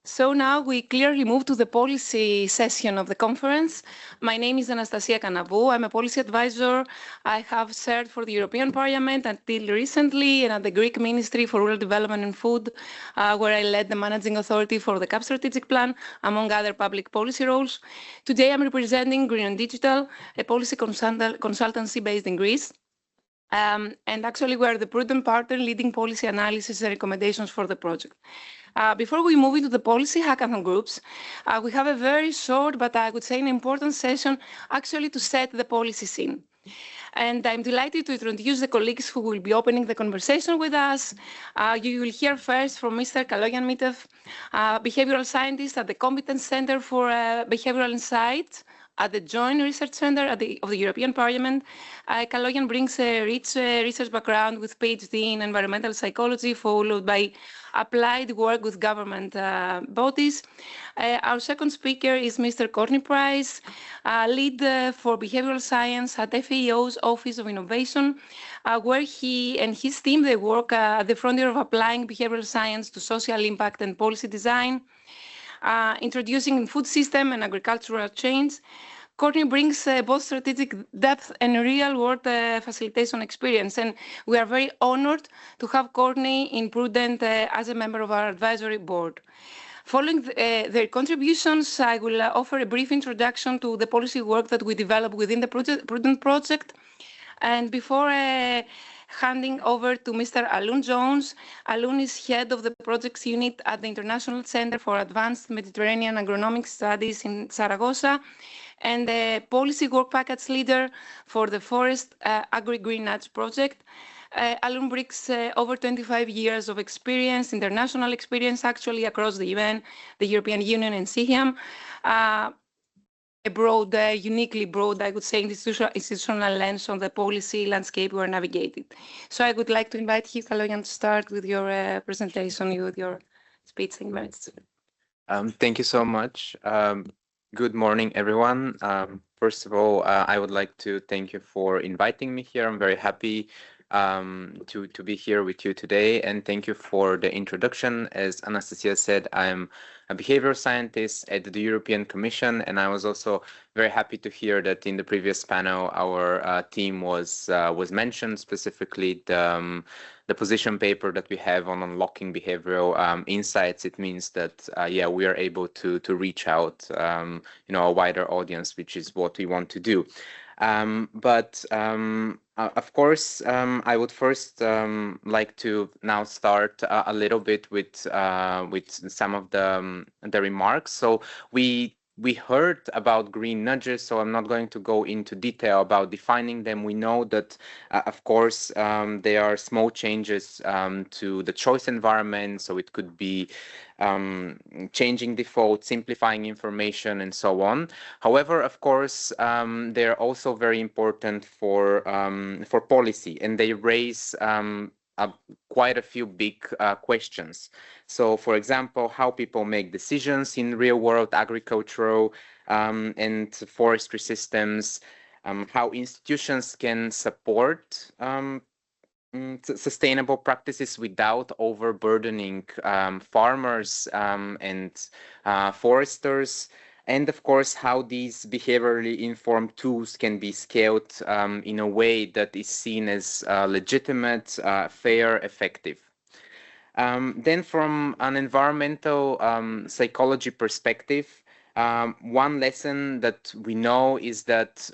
So now we clearly move to the policy session of the conference. My name is Anastasia Kanavou. I'm a policy advisor. I have served for the European Parliament until recently and at the Greek Ministry for Rural Development and Food, where I led the managing authority for the CAP strategic plan, among other public policy roles. Today I'm representing Green and Digital, a policy consultancy based in Greece. And actually, we're the Prudent partner leading policy analysis and recommendations for the project. Before we move into the policy hackathon groups, we have a very short, but I would say an important session actually to set the policy scene. And I'm delighted to introduce the colleagues who will be opening the conversation with us. You will hear first from Mr. Kaloyan Mitev, behavioral scientist at the Competence Center for Behavioral Insight at the Joint Research Center of the European Parliament. Kaloyan brings a rich research background with PhD in environmental psychology, followed by applied work with government bodies. Our second speaker is Mr. Courtney Price, lead for behavioral science at FAO's Office of Innovation, where he and his team, they work at the frontier of applying behavioral science to social impact and policy design. Introducing food system and agricultural change. Courtney brings both strategic depth and real-world facilitation experience, and we are very honored to have Courtney in Prudent as a member of our advisory board. Following their contributions, I will offer a brief introduction to the policy work that we develop within the Prudent project. And before handing over to Mr. Alun Jones. Alun is head of the projects unit at the International Center for Advanced Mediterranean Agronomic Studies in Zaragoza and the policy work package leader for the Forest AgriGreenNudge project. Alun brings over 25 years of experience, international experience actually across the UN, the European Union and CIHAM. A broad, uniquely broad, I would say, institutional lens on the policy landscape we're navigating. So I would like to invite you, Kaloyan, to start with your presentation, with your speech in minutes. Thank you so much. Good morning, everyone. First of all, I would like to thank you for inviting me here. I'm very happy to be here with you today, and thank you for the introduction. As Anastasia said, I'm a behavioral scientist at the European Commission, and I was also very happy to hear that in the previous panel our team was mentioned, specifically the position paper that we have on unlocking behavioral insights. It means that yeah, we are able to reach out a wider audience, which is what we want to do. Of course, I would first like to now start a little bit with some of the remarks. So we heard about green nudges, so I'm not going to go into detail about defining them. We know that, of course, there are small changes to the choice environment, so it could be changing default, simplifying information, and so on. However, of course, they're also very important for policy, and they raise quite a few big questions. So, for example, how people make decisions in real-world agricultural and forestry systems, how institutions can support sustainable practices without overburdening farmers and foresters, and of course how these behaviorally informed tools can be scaled in a way that is seen as legitimate, fair, effective. Then from an environmental psychology perspective, one lesson that we know is that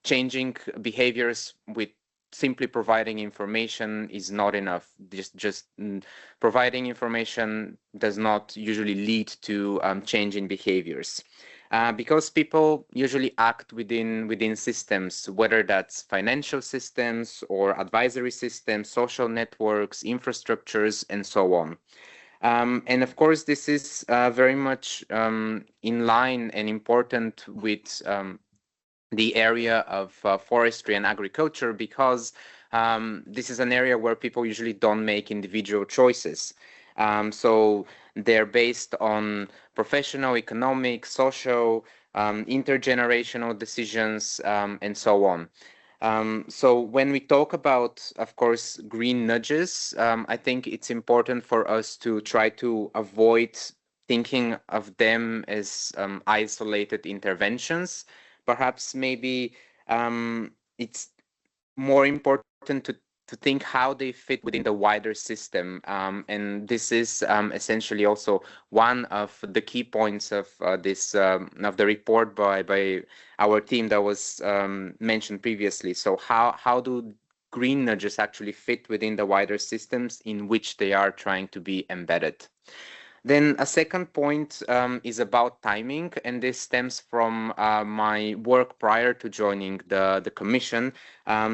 changing behaviors with simply providing information is not enough. Just providing information does not usually lead to change in behaviors. Because people usually act within systems, whether that's financial systems or advisory systems, social networks, infrastructures, and so on. And of course, this is very much in line and important with the area of forestry and agriculture, because this is an area where people usually don't make individual choices. So they're based on professional, economic, social, intergenerational decisions, and so on. So when we talk about, of course, green nudges, I think it's important for us to try to avoid thinking of them as isolated interventions. Perhaps maybe it's more important to think how they fit within the wider system. And this is essentially also one of the key points of this of the report by our team that was mentioned previously. So how do green nudges actually fit within the wider systems in which they are trying to be embedded? Then a second point is about timing, and this stems from my work prior to joining the Commission,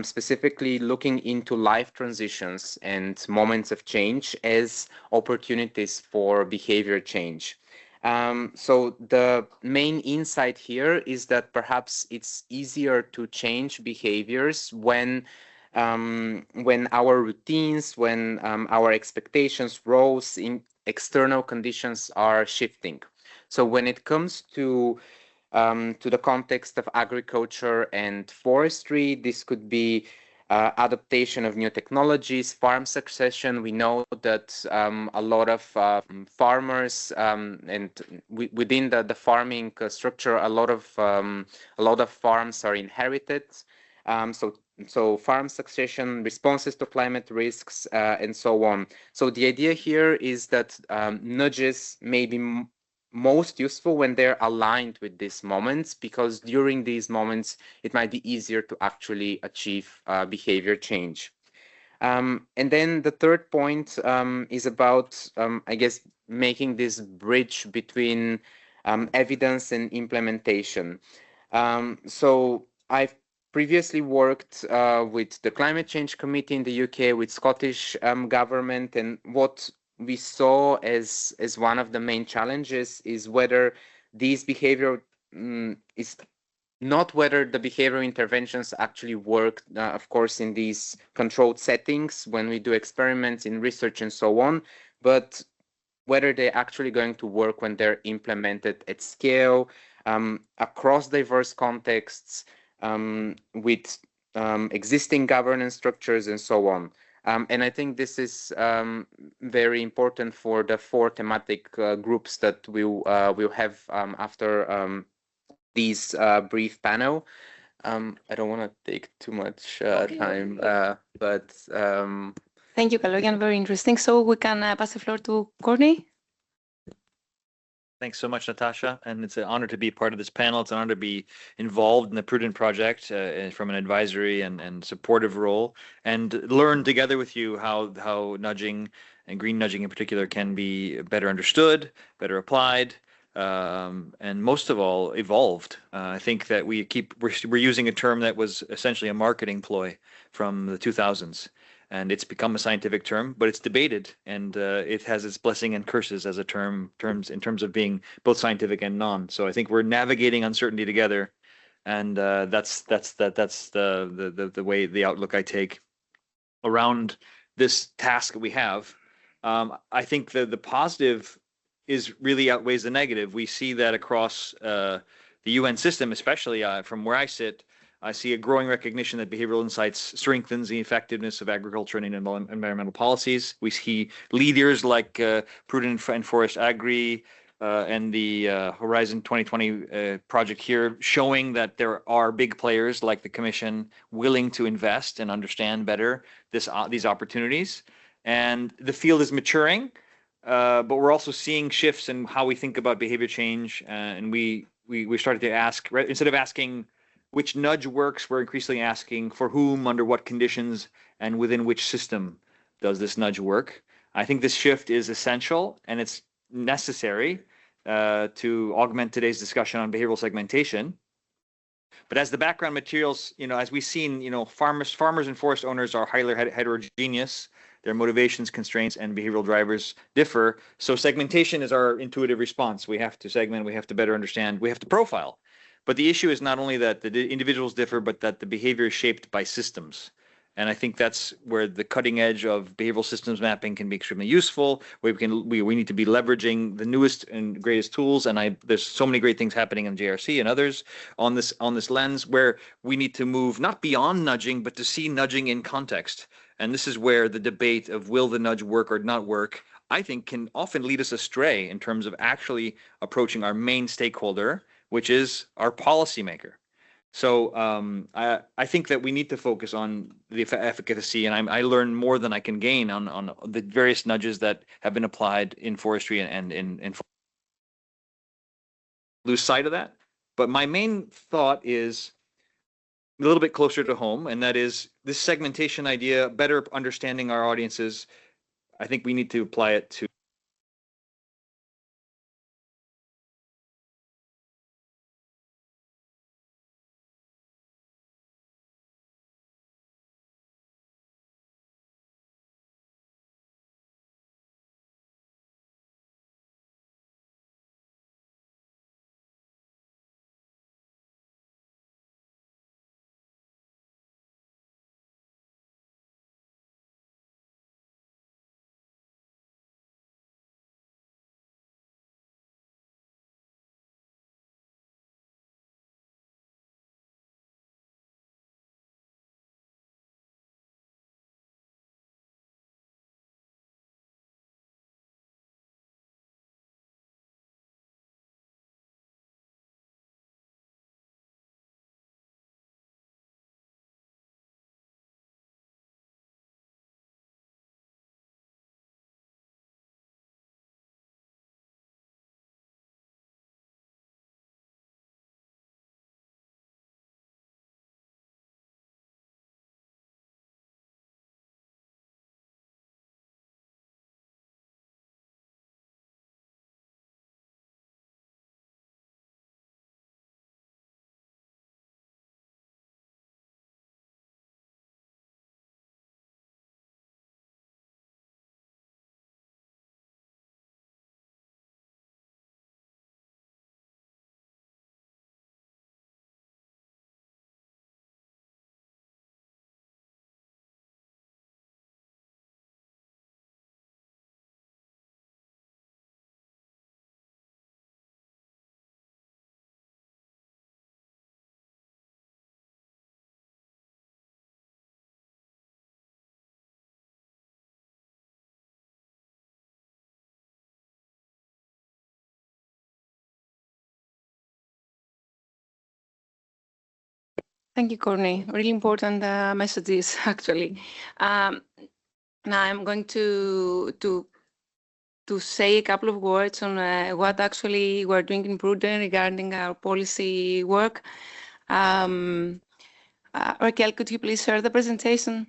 specifically looking into life transitions and moments of change as opportunities for behavior change. So the main insight here is that perhaps it's easier to change behaviors when our routines, when our expectations, roles in external conditions are shifting. So when it comes to the context of agriculture and forestry, this could be adaptation of new technologies, farm succession. We know that a lot of farmers and within the farming structure, a lot of farms are inherited. So farm succession, responses to climate risks, and so on. So the idea here is that nudges may be most useful when they're aligned with these moments, because during these moments, it might be easier to actually achieve behavior change. And then the third point is about, I guess, making this bridge between evidence and implementation. So I've previously worked with the Climate Change Committee in the UK, with Scottish government, and what we saw as one of the main challenges is whether these behavioral is not whether the behavioral interventions actually work, of course, in these controlled settings when we do experiments in research and so on, but whether they're actually going to work when they're implemented at scale, across diverse contexts, with existing governance structures and so on. And I think this is very important for the four thematic groups that we'll have after this brief panel. I don't want to take too much time, but thank you, Kaloyan. Very interesting. So we can pass the floor to Courtney. Thanks so much, Natasha. And it's an honor to be part of this panel. It's an honor to be involved in the Prudent project from an advisory and supportive role, and learn together with you how nudging and green nudging in particular can be better understood, better applied, and most of all, evolved. I think that we're using a term that was essentially a marketing ploy from the 2000s. And it's become a scientific term, but it's debated, and it has its blessing and curses as a terms in terms of being both scientific and non. So I think we're navigating uncertainty together, and that's the way, the outlook I take around this task that we have. I think the positive is really outweighs the negative. We see that across the UN system, especially from where I sit. I see a growing recognition that behavioral insights strengthens the effectiveness of agriculture and environmental policies. We see leaders like Prudent and ForestAgri and the Horizon 2020 project here showing that there are big players like the Commission willing to invest and understand better these opportunities. And the field is maturing, but we're also seeing shifts in how we think about behavior change. And we started to ask, instead of asking which nudge works, we're increasingly asking for whom, under what conditions, and within which system does this nudge work. I think this shift is essential, and it's necessary to augment today's discussion on behavioral segmentation. But as the background materials, as we've seen, farmers and forest owners are highly heterogeneous. Their motivations, constraints, and behavioral drivers differ. So segmentation is our intuitive response. We have to segment, we have to better understand, we have to profile. But the issue is not only that the individuals differ, but that the behavior is shaped by systems. And I think that's where the cutting edge of behavioral systems mapping can be extremely useful. We need to be leveraging the newest and greatest tools. And there's so many great things happening in JRC and others on this lens, where we need to move not beyond nudging, but to see nudging in context. And this is where the debate of will the nudge work or not work I think, can often lead us astray in terms of actually approaching our main stakeholder, which is our policymaker. So I think that we need to focus on the efficacy, and I learn more than I can gain on the various nudges that have been applied in forestry and in lose sight of that. But my main thought is a little bit closer to home, and that is this segmentation idea, better understanding our audiences. I think we need to apply it to Thank you, Courtney. Really important messages, actually. Now I'm going to say a couple of words on what actually we're doing in Prudent regarding our policy work. Raquel, could you please share the presentation?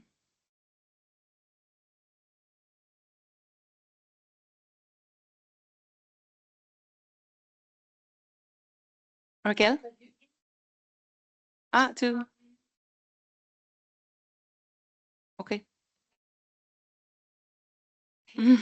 Raquel? Two. Okay. When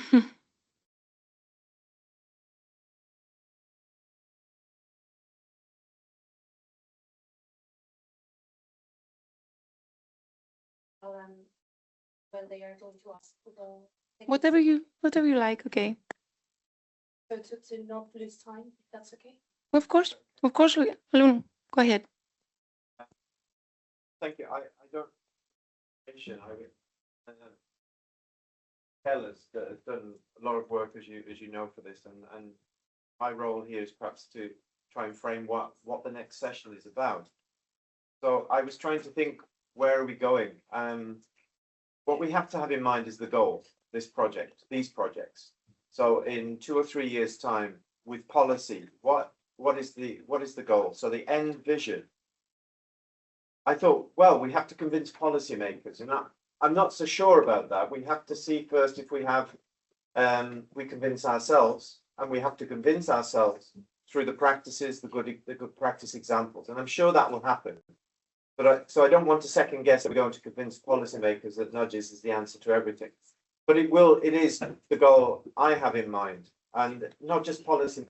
they are going to ask for the whatever you like. Okay. so to not lose time, if that's okay. Of course, Loon, go ahead. Thank you. I don't mention Kel has done a lot of work as you know for this, and my role here is perhaps to try and frame what the next session is about. So I was trying to think, where are we going? What we have to have in mind is the goal, these projects. So in 2 or 3 years' time, with policy, what is the goal? So the end vision. I thought, well, we have to convince policymakers, and I'm not so sure about that. We have to see first if we have, we convince ourselves, and we have to convince ourselves through the practices, the good practice examples, and I'm sure that will happen. But so I don't want to second guess that we're going to convince policymakers that nudges is the answer to everything. But it is the goal I have in mind, and not just policy.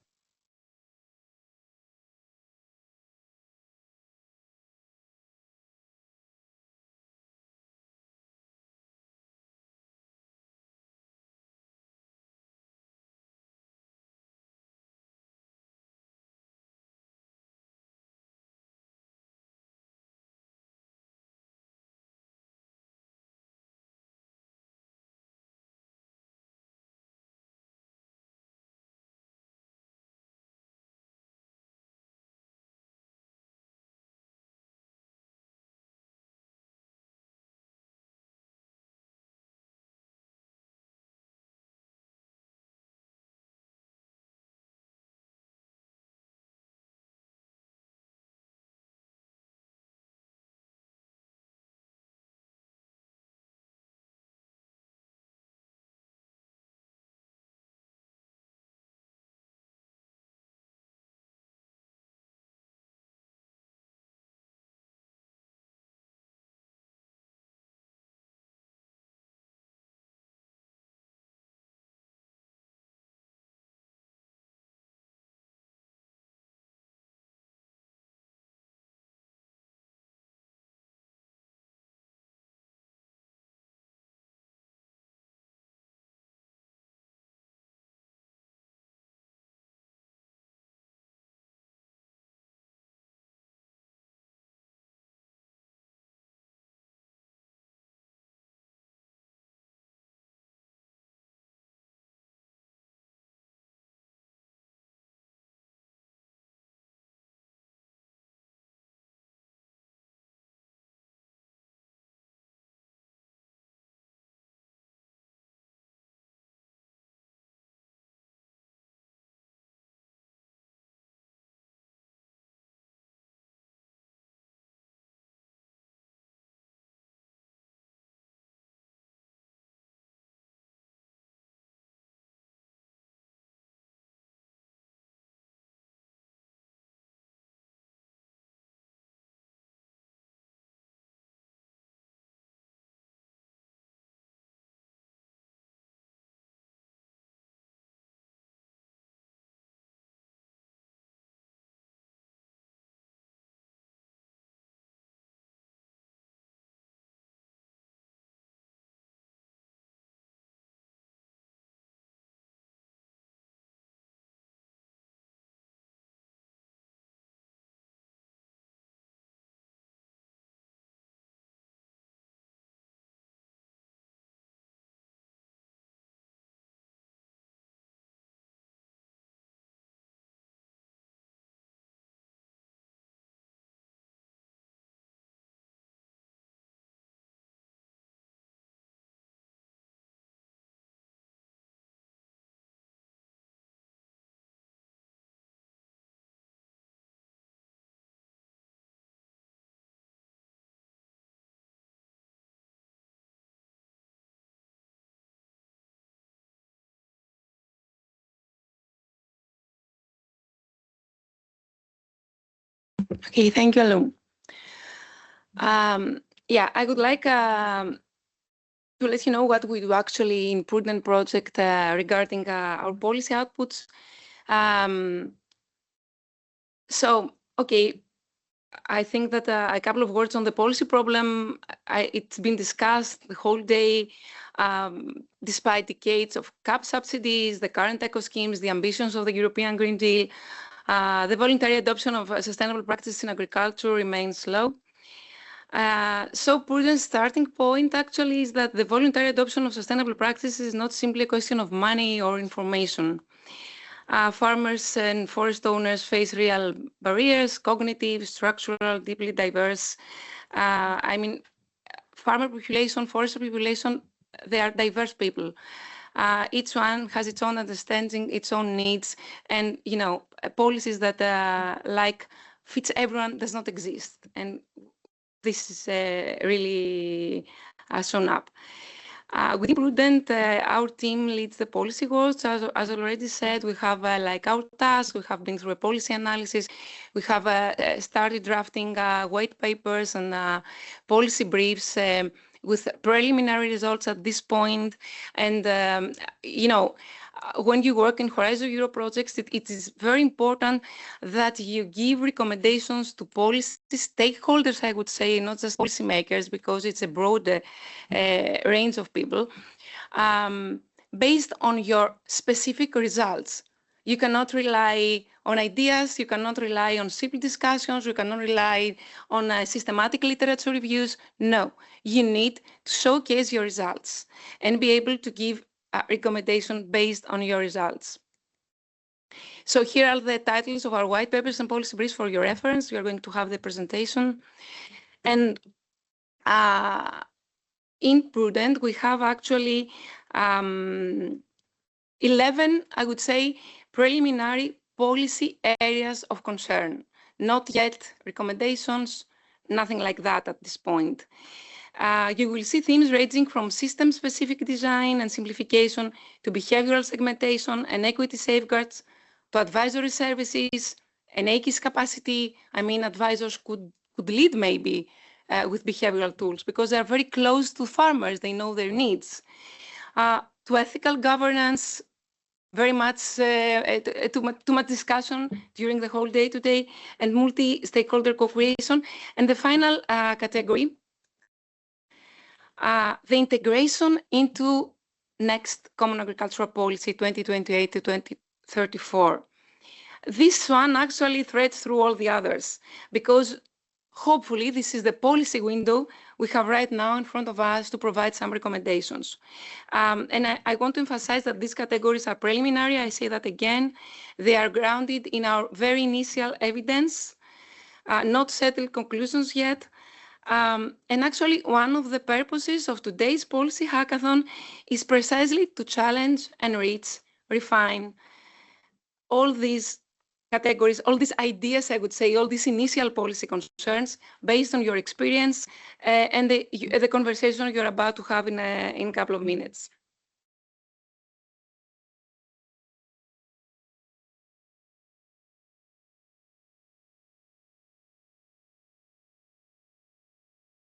Okay, thank you, Alun. Yeah, I would like to let you know what we do actually in Prudent project regarding our policy outputs. So, okay, I think that a couple of words on the policy problem. It's been discussed the whole day. Despite decades of CAP subsidies, the current eco schemes, the ambitions of the European Green Deal, the voluntary adoption of sustainable practices in agriculture remains low. So Prudent's starting point actually is that the voluntary adoption of sustainable practices is not simply a question of money or information. Farmers and forest owners face real barriers, cognitive, structural, deeply diverse. I mean, farmer population, forestry population, they are diverse people. Each one has its own understanding, its own needs, and policies that like fits everyone does not exist. And this is really shown up. Within Prudent, our team leads the policy work. As already said, we have like our task, we have been through a policy analysis, we have started drafting white papers and policy briefs with preliminary results at this point. And, when you work in Horizon Europe projects, it is very important that you give recommendations to policy stakeholders, I would say, not just policymakers, because it's a broad range of people, based on your specific results. You cannot rely on ideas, you cannot rely on simple discussions, you cannot rely on systematic literature reviews. No, you need to showcase your results and be able to give a recommendation based on your results. So here are the titles of our white papers and policy briefs for your reference. You are going to have the presentation. And in Prudent, we have actually 11, I would say, preliminary policy areas of concern. Not yet recommendations, nothing like that at this point. You will see themes ranging from system-specific design and simplification to behavioral segmentation and equity safeguards to advisory services and AKIS capacity. I mean, advisors could lead maybe with behavioral tools because they are very close to farmers. They know their needs. To ethical governance, very much too much discussion during the whole day today, and multi-stakeholder cooperation. And the final category, the integration into next Common Agricultural Policy 2028 to 2034. This one actually threads through all the others because hopefully this is the policy window we have right now in front of us to provide some recommendations. And I want to emphasize that these categories are preliminary. I say that again. They are grounded in our very initial evidence, not settled conclusions yet. And actually, one of the purposes of today's policy hackathon is precisely to challenge, enrich, refine all these categories, all these ideas, I would say, all these initial policy concerns based on your experience and the conversation you're about to have in a couple of minutes.